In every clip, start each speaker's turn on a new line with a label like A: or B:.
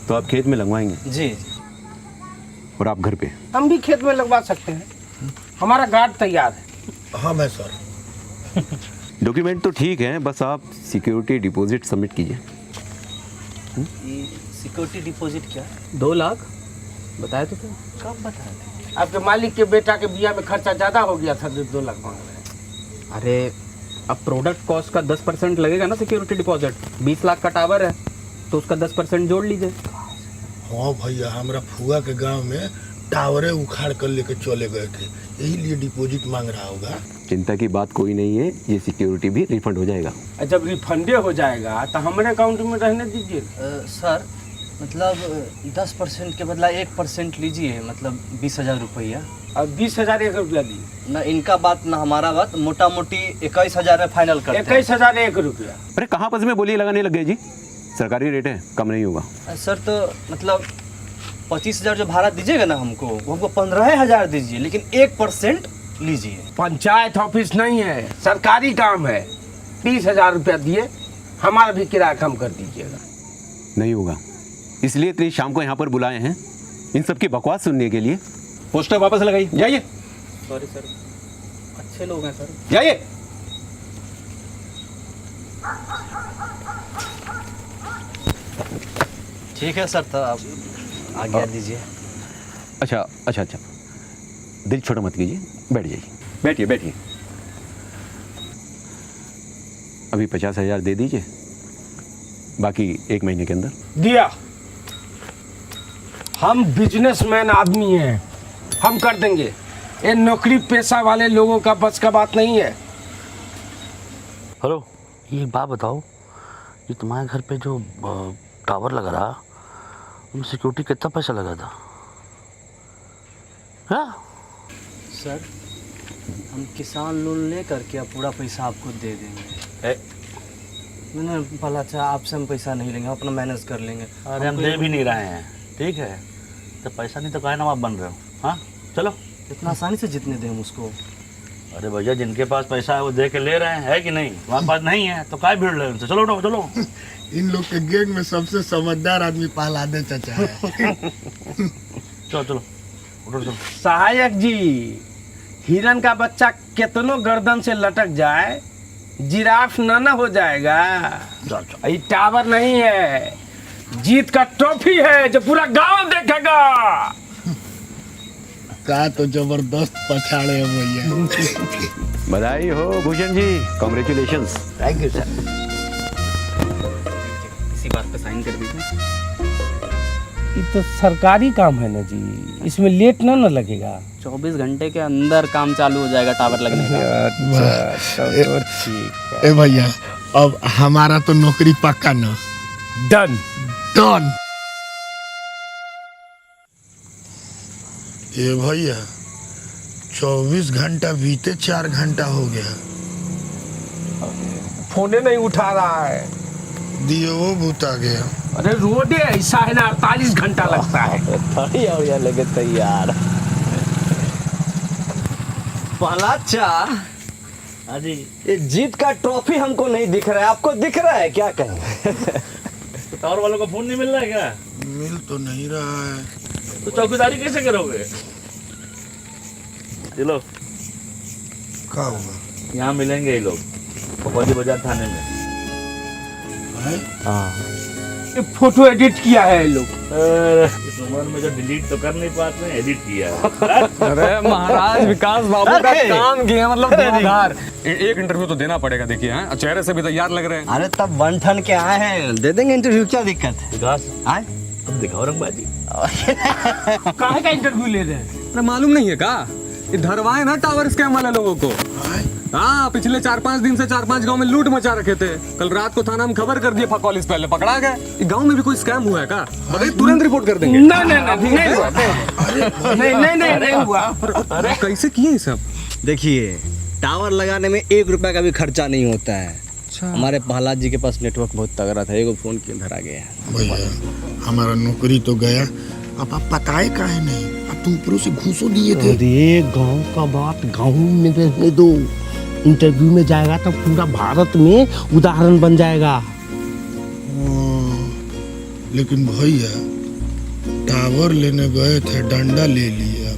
A: तो आप खेत में लगवाएंगे
B: जी।
A: और आप घर पे?
C: हम भी खेत में लगवा सकते हैं, हमारा गार्ड तैयार है।
D: हाँ मैं सर।
A: डॉक्यूमेंट तो ठीक है, बस आप सिक्योरिटी डिपॉजिट सबमिट कीजिए।
B: ये सिक्योरिटी डिपॉजिट क्या है?
E: 2 लाख बताया तो थे।
B: कब बताया थे?
C: आपके मालिक के बेटा के बिया में खर्चा ज्यादा हो गया था, 2 लाख मांग रहे हैं।
E: अरे अब प्रोडक्ट कॉस्ट का 10% लगेगा ना सिक्योरिटी डिपॉजिट। 20 लाख का टावर है तो उसका 10% जोड़ लीजिए।
D: हाँ भैया, हमारा फुआ के गांव में टावरे उखाड़ कर लेके चले गए थे, यही लिए डिपॉजिट मांग रहा होगा।
A: चिंता की बात कोई नहीं है, ये सिक्योरिटी भी रिफंड हो जाएगा।
C: जब रिफंडे हो जाएगा तो हमारे अकाउंट में रहने दीजिए।
B: सर मतलब 10% के बदला 1% लीजिए, मतलब 20,000 रुपया।
C: अब 20,000 1 रुपया दी।
B: ना इनका बात ना हमारा बात, मोटा मोटी 21,000 में फाइनल करते हैं।
C: 21,000 1 रुपया।
A: अरे कहाँ पस में बोली लगाने लग गए जी, सरकारी रेट है, कम नहीं होगा।
B: सर तो मतलब 25,000 जो भाड़ा दीजिएगा ना हमको, वो हमको 15,000 दीजिए, लेकिन 1% लीजिए।
C: पंचायत ऑफिस नहीं है, सरकारी काम है। 20,000 रुपया दिए, हमारा भी किराया कम कर दीजिएगा।
A: नहीं होगा, इसलिए इतनी शाम को यहाँ पर बुलाए हैं, इन सब की बकवास सुनने के लिए। पोस्टर वापस लगाइए, जाइए।
E: सॉरी सर, अच्छे लोग हैं सर।
A: जाइए।
B: ठीक है सर, तो आप आज्ञा दीजिए।
A: अच्छा अच्छा अच्छा, दिल छोटा मत कीजिए, बैठ जाइए, बैठिए बैठिए। अभी 50,000 दे दीजिए, बाकी 1 महीने के अंदर।
C: दिया। हम बिजनेसमैन आदमी हैं, हम कर देंगे। ये नौकरी पेशा वाले लोगों का बस का बात नहीं है।
F: हेलो, ये एक बात बताओ, ये तुम्हारे घर पे जो टावर लगा रहा, उसमें सिक्योरिटी कितना पैसा लगा था? हाँ
B: सर हम किसान लोन ले करके अब पूरा पैसा आपको दे देंगे। मैंने बोला अच्छा, आपसे हम पैसा नहीं लेंगे, हम अपना मैनेज कर लेंगे।
F: अरे हम दे भी नहीं रहे हैं, ठीक है? तो पैसा नहीं तो काहे ना आप बन रहे हो? हाँ चलो।
B: इतना आसानी से जितने दें हम उसको?
F: अरे भैया, जिनके पास पैसा है वो दे के ले रहे हैं, है कि नहीं? हमारे पास नहीं है तो काहे भीड़ रहे उनसे? चलो उठो चलो।
D: इन लोग के गैंग में सबसे समझदार आदमी पहलादे चाचा है।
F: चलो चलो उठो चलो।
C: सहायक जी, हिरन का बच्चा कितनों गर्दन से लटक जाए, जिराफ ना हो जाएगा। ये टावर नहीं है, जीत का ट्रॉफी है जो पूरा गांव देखेगा।
D: का तो जबरदस्त पछाड़े हैं भैया।
A: बधाई हो Bhushan ji, congratulations.
D: Thank you sir.
E: इसी बात पे साइन कर दीजिए।
C: ये तो सरकारी काम है ना जी, इसमें लेट ना लगेगा।
E: 24 घंटे के अंदर काम चालू हो जाएगा टावर लगने का।
C: अच्छा, तो ठीक है।
D: ए भैया, अब हमारा तो नौकरी पक्का ना।
C: डन।
D: डन। ये भैया 24 घंटा बीते 4 घंटा हो गया,
C: फोने नहीं उठा रहा है।
D: दियो वो भूता गया।
C: अरे रोडे ऐसा है ना, 48 घंटा लगता है।
B: थोड़ी और लगे तैयार। पलाचा,
F: हाँ जी।
B: ये जीत का ट्रॉफी हमको नहीं दिख रहा है, आपको दिख रहा है क्या? कहीं
F: तो टावर वालों का फोन नहीं मिल रहा है क्या?
D: मिल तो नहीं रहा है।
F: तो चौकीदारी कैसे करोगे? चलो
D: क्या हुआ?
F: यहाँ मिलेंगे ये लोग, पकौड़ी बाजार थाने में।
C: ये फोटो एडिट किया है ये लोग।
F: इस उम्र में जो डिलीट तो कर नहीं पाते हैं, एडिट किया है।
E: अरे महाराज विकास बाबू का काम किया, मतलब धुआंधार। एक इंटरव्यू तो देना पड़ेगा, देखिए हैं, चेहरे से भी तैयार लग रहे हैं।
B: अरे तब 1 टन के आए हैं, दे देंगे इंटरव्यू, क्या दिक्कत है?
F: विकास
B: आए
F: अब दिखाओ रंगबाजी।
C: काहे का इंटरव्यू ले रहे हैं?
E: अरे मालूम नहीं है का, ये धरवाए ना टावर स्कैम वाले लोगों को। हाँ, पिछले 4-5 दिन से 4-5 गांव में लूट मचा रखे थे। कल रात को थाना में खबर कर दिए, फकौलिस पहले पकड़ा गए। गांव में भी कोई स्कैम हुआ है का? बताइए, तुरंत रिपोर्ट कर देंगे।
C: नहीं हुआ। नहीं हुआ।
E: अरे कैसे किए ये सब?
B: देखिए, टावर लगाने में 1 रुपया का भी खर्चा नहीं होता है। हमारे प्रहलाद जी के पास नेटवर्क बहुत तगड़ा था, एगो फोन किया धरा गया।
D: भैया हमारा नौकरी तो गया, अब आप पताए काहे नहीं? अब तो ऊपरों से घूसो दिए थे।
C: अरे गांव का बात गांव में रहने दो, इंटरव्यू में जाएगा तो पूरा भारत में उदाहरण बन जाएगा।
D: लेकिन भैया टावर लेने गए थे, डंडा ले लिया।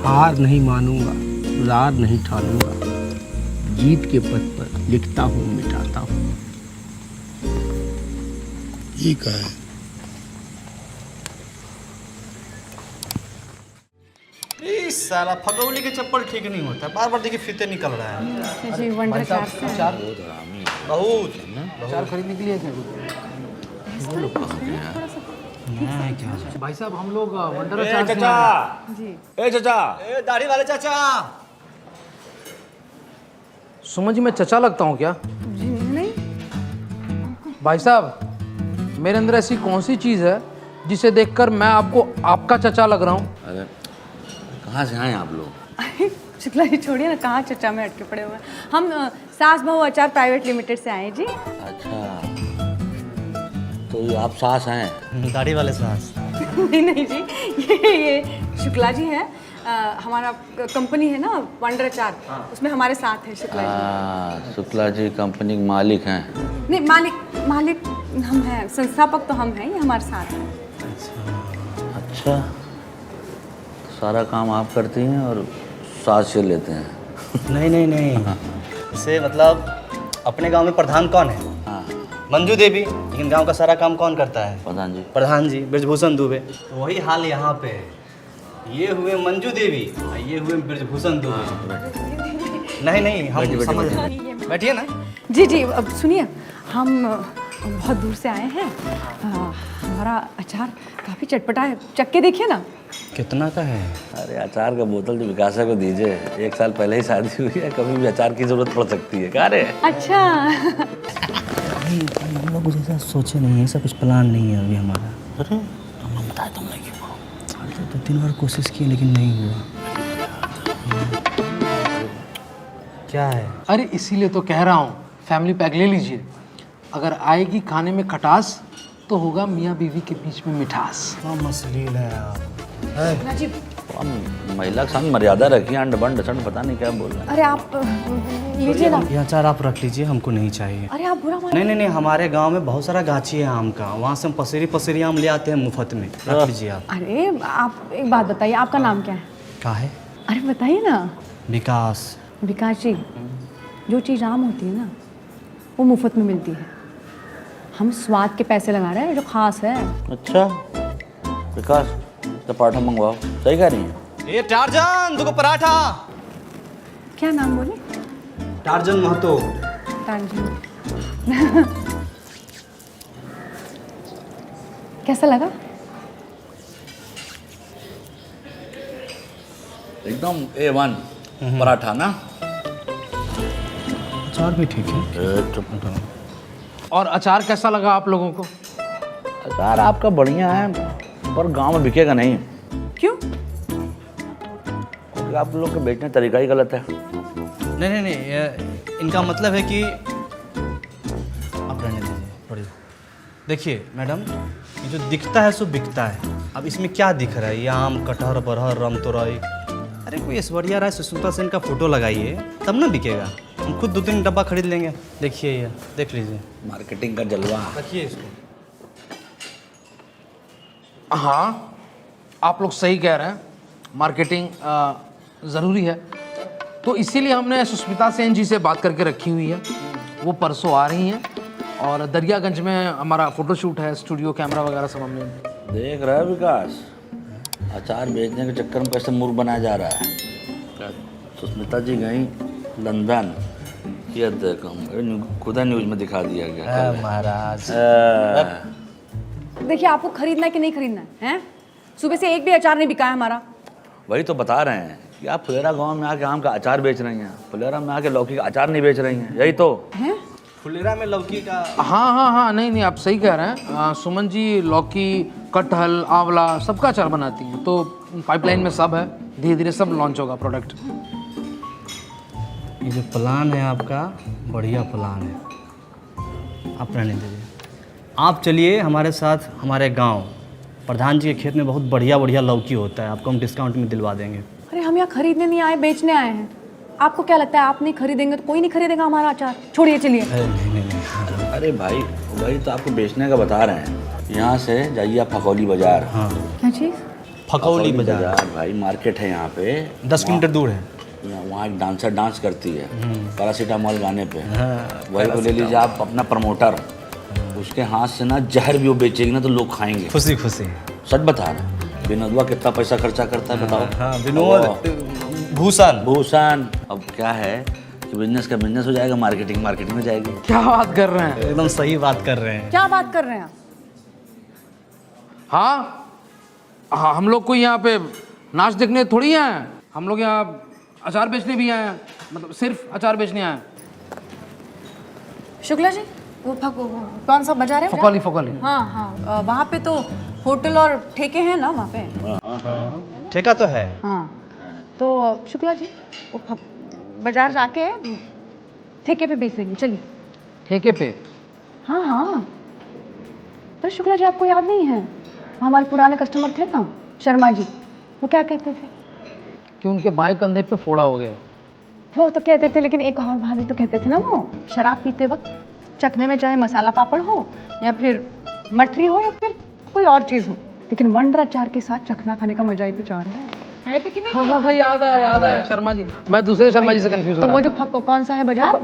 C: हार नहीं मानूंगा, रार नहीं ठानूंगा, जीत के पद पर लिखता हूँ मिटाता हूँ।
D: ये का है?
B: साला फटौली के चप्पल ठीक नहीं होता, बार बार देखिए फीते निकल रहा है।
G: जी वंडर कार से हैं।
B: बहुत
H: चार खरीदने के लिए थे भाई साहब, हम लोग वंडर चार से आए।
G: जी
B: ए दाढ़ी वाले चाचा,
H: सुमन जी मैं चचा लगता हूँ क्या?
G: जी नहीं,
H: भाई साहब मेरे अंदर ऐसी कौन सी चीज़ है जिसे देखकर मैं आपको आपका चचा लग रहा हूँ?
F: अरे कहाँ से आए आप लोग?
G: शुक्ला जी छोड़िए ना, कहाँ चचा में अटके पड़े हुए हैं। हम सास बहू अचार प्राइवेट लिमिटेड से आए हैं जी।
F: अच्छा, तो ये आप सास हैं?
B: दाढ़ी वाले सास।
G: नहीं नहीं जी, ये शुक्ला जी हैं। हमारा कंपनी है ना वंडर अचार, उसमें हमारे साथ है शुक्ला जी।
F: शुक्ला जी कंपनी के मालिक हैं?
G: नहीं, मालिक हम हैं, संस्थापक तो हम हैं, ये हमारे साथ हैं।
F: अच्छा, सारा काम आप करती हैं और सास से लेते हैं?
B: नहीं से मतलब अपने गांव में प्रधान कौन है?
F: हाँ,
B: मंजू देवी। लेकिन गांव का सारा काम कौन करता है?
F: प्रधान जी
B: ब्रजभूषण दुबे। तो वही हाल यहाँ पे है। ये हुए मंजू देवी और ये हुए ब्रजभूषण दुबे। नहीं हम समझ रहे हैं। बैठिए ना।
G: जी अब सुनिए, हम बहुत दूर से आए हैं। हमारा अचार काफ़ी चटपटा है, चख के देखिए ना।
B: कितना का है?
F: अरे अचार का बोतल जो विकासा को दीजिए, 1 साल पहले ही शादी हुई है, कभी भी अचार की जरूरत पड़ सकती है। क्या रे?
G: अच्छा।
B: हम लोग जैसा सोचे नहीं, ऐसा कुछ प्लान नहीं है अभी हमारा।
F: अरे तुमने बताया तुमने क्यों?
B: 2-3 बार कोशिश की लेकिन नहीं हुआ। क्या है?
H: अरे इसीलिए तो कह रहा हूँ फैमिली पैक ले लीजिए। अगर आएगी खाने में खटास तो होगा मियाँ बीवी के बीच में मिठास।
B: हाँ मसलील है आप।
F: महिला के सामने मर्यादा रखिए, अंड बंड सण पता नहीं क्या बोल रहे हैं।
G: अरे आप लीजिए ना।
B: ये अचार आप रख लीजिए, हमको नहीं चाहिए।
G: अरे आप बुरा मान।
B: नहीं, हमारे गांव में बहुत सारा गाछी है आम का, वहाँ से हम पसेरी आम ले आते हैं मुफ्त में। रख लीजिए आप।
G: अरे आप एक बात बताइए, आपका नाम क्या है?
B: क्या है?
G: अरे बताइए ना।
B: विकास।
G: विकास जी, जो चीज़ आम होती है ना वो मुफ्त में मिलती है। हम स्वाद के पैसे लगा रहे हैं, जो खास है।
F: अच्छा विकास, तो पराठा मंगवाओ। सही कह रही है?
B: ये टार्जन तुमको पराठा।
G: क्या नाम बोले?
B: टार्जन महतो।
G: कैसा लगा?
F: एकदम A1 पराठा ना।
B: अचार भी ठीक है।
H: और अचार कैसा लगा आप लोगों को?
F: अचार आपका बढ़िया है, पर गांव में बिकेगा नहीं,
G: क्यों?
F: क्योंकि आप लोग का बेचने का तरीका ही गलत है।
B: नहीं, इनका मतलब है कि आप रहने दीजिए थोड़ी। देखिए मैडम, ये जो दिखता है सो बिकता है। अब इसमें क्या दिख रहा है? ये आम, कटहर, बरहर, रमतोरई। अरे कोई ऐश्वर्या राय, सुष्मिता सेन का फोटो लगाइए, तब ना बिकेगा। हम खुद 2-3 डब्बा खरीद लेंगे। देखिए ये, देख लीजिए।
F: मार्केटिंग का जलवा।
B: रखिए इसको।
H: हाँ, आप लोग सही कह रहे हैं, मार्केटिंग ज़रूरी है। तो इसीलिए हमने सुष्मिता सेन जी से बात करके रखी हुई है। वो परसों आ रही हैं और दरियागंज में हमारा फोटोशूट है, स्टूडियो कैमरा वगैरह सब हमने।
F: देख रहा है विकास, अचार बेचने के चक्कर में कैसे मूर्ख बनाया जा रहा है। सुष्मिता जी गई लंदन, ये देखो खुदा न्यूज में दिखा दिया गया।
B: महाराज,
G: देखिए, आपको खरीदना है कि नहीं खरीदना है? सुबह से एक भी अचार नहीं बिका है हमारा।
F: वही तो बता रहे हैं कि आप फुलेरा गांव में आके आम का अचार बेच रही हैं, फुलेरा में आके लौकी का अचार नहीं बेच रही हैं। यही तो
G: हैं?
B: फुलेरा में लौकी का।
H: हाँ, नहीं, आप सही कह रहे हैं। सुमन जी लौकी, कटहल, आंवला सबका अचार बनाती हैं, तो पाइपलाइन में सब है, धीरे धीरे सब लॉन्च होगा प्रोडक्ट।
B: ये जो प्लान है आपका, बढ़िया प्लान है। आप रहने दीजिए। आप चलिए हमारे साथ हमारे गांव। प्रधान जी के खेत में बहुत बढ़िया लौकी होता है, आपको हम डिस्काउंट में दिलवा देंगे।
G: अरे हम यहाँ खरीदने नहीं आए, बेचने आए हैं। आपको क्या लगता है आप नहीं खरीदेंगे तो कोई नहीं खरीदेगा हमारा अचार? छोड़िए, चलिए।
B: नहीं।
F: अरे भाई भाई तो आपको बेचने का बता रहे हैं। यहाँ से जाइए आप फकौली बाजार।
B: हाँ
G: क्या चीज़?
B: फकौली बाजार
F: भाई मार्केट है यहाँ पे।
B: 10 किलोमीटर दूर है।
F: वहाँ एक डांसर डांस करती है पैरासीटामोल गाने पे। वही को ले लीजिए आप अपना प्रमोटर। उसके हाथ से ना जहर भी वो बेचेगी ना तो लोग खाएंगे।
B: खुशी खुशी।
F: सच बता रहे हैं। विनोदवा कितना पैसा खर्चा करता है बताओ।
B: हाँ विनोद भूषण।
F: भूषण अब क्या है कि बिजनेस का बिजनेस हो जाएगा, मार्केटिंग मार्केटिंग हो जाएगी।
H: क्या बात कर रहे हैं?
B: एकदम सही बात कर रहे हैं।
G: क्या बात कर रहे हैं आप?
H: हाँ, हम लोग कोई यहाँ पे नाच देखने थोड़ी आए हैं। हम लोग यहाँ अचार बेचने भी आए हैं, मतलब सिर्फ अचार बेचने आए हैं।
G: शुक्ला जी, वो कौन सा बाजार है?
H: फकौली फकौली।
G: हाँ हाँ, वहाँ पे तो होटल और ठेके हैं ना वहाँ पे?
B: ठेका तो है।
G: हाँ, तो शुक्ला जी वो बाजार जाके ठेके पे बेच देंगे, चलिए।
H: ठेके पे?
G: हाँ हाँ, तो शुक्ला जी आपको याद नहीं है हमारे पुराने कस्टमर थे ना, शर्मा जी, वो क्या कहते थे
H: कि उनके बाएं कंधे पे फोड़ा हो गया।
G: वो तो कहते थे, लेकिन एक और भाभी तो कहते थे ना, वो शराब पीते वक्त चखने में चाहे मसाला पापड़ हो या फिर मठरी हो या फिर कोई और चीज़ हो, लेकिन वंडर अचार के साथ चखना खाने का मजा ही कुछ और है।
H: हाँ भाई याद आया शर्मा जी। मैं दूसरे शर्मा जी से कंफ्यूज हो
G: तो
H: रहा
G: वो जो कौन सा है बाजार,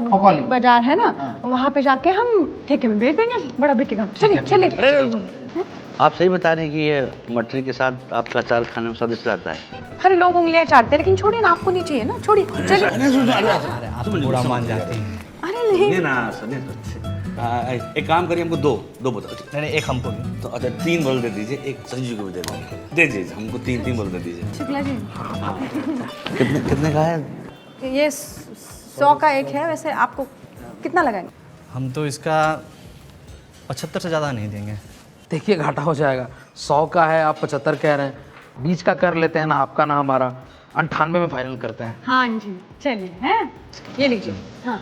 G: बाजार है ना, वहाँ पे जाके हम ठेके में बेच देंगे, बड़ा बिकेगा। चलिए चलिए।
F: आप सही बता रहे हैं कि ये मटरी के साथ आपका अचार खाने में स्वादिष्ट रहता है।
G: अरे लोग उंगलियां चाटते हैं, लेकिन छोड़िए ना, आपको नहीं चाहिए ना, छोड़िए चलिए।
B: अरे आप बुरा मान जाते हैं।
G: अरे नहीं
F: ना सुनिए एक काम करिए, हमको दो बोतल।
B: नहीं एक हमको भी।
F: तो अच्छा 3 बोतल दे दीजिए, एक संजू को भी दे दीजिए, हमको 3 बोतल दे दीजिए।
G: शुक्ला जी,
F: कितने का है?
G: ये 100 का एक है, वैसे आपको कितना लगाएंगे?
B: हम तो इसका 75 से ज़्यादा नहीं देंगे।
H: देखिए घाटा हो जाएगा। 100 का है, आप 75 कह रहे हैं। बीच का कर लेते हैं ना, आपका ना हमारा। 98 में फाइनल करते हैं।
G: हाँ जी चलिए, हैं ये लीजिए। हाँ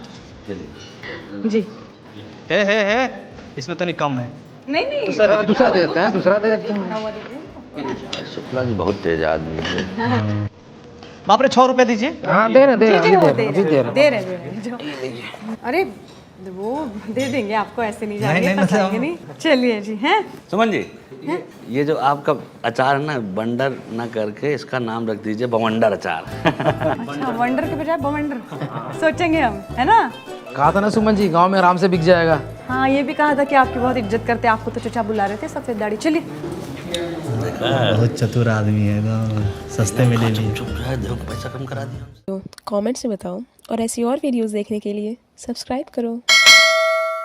G: जी।
B: है इसमें तो नहीं कम है।
G: नहीं नहीं,
H: दूसरा दे देते हैं, दूसरा दे देते हैं।
F: शुक्ला जी बहुत तेज आदमी है।
B: बाप रे 6 रुपए दीजिए।
H: हाँ दे रहे
G: दे रहे। अरे वो दे देंगे आपको, ऐसे नहीं जाएंगे,
B: नहीं,
G: फंसाएंगे नहीं। चलिए जी। हैं
F: सुमन जी, ये जो आपका अचार है ना, बंडर ना करके इसका नाम रख दीजिए बवंडर अचार।
G: अच्छा, वंडर के बजाय बवंडर सोचेंगे हम, है ना?
H: कहा था ना सुमन जी, गांव में आराम से बिक जाएगा।
G: हाँ, ये भी कहा था कि आपकी बहुत इज्जत करते, आपको तो चचा बुला रहे थे, सफेद दाढ़ी। चलिए।
B: बहुत चतुर आदमी है, एकदम सस्ते में ले लिए।
F: चुप रहा है, देखो पैसा कम करा दिया।
I: कमेंट्स में बताओ, और ऐसी और वीडियोस देखने के लिए सब्सक्राइब करो।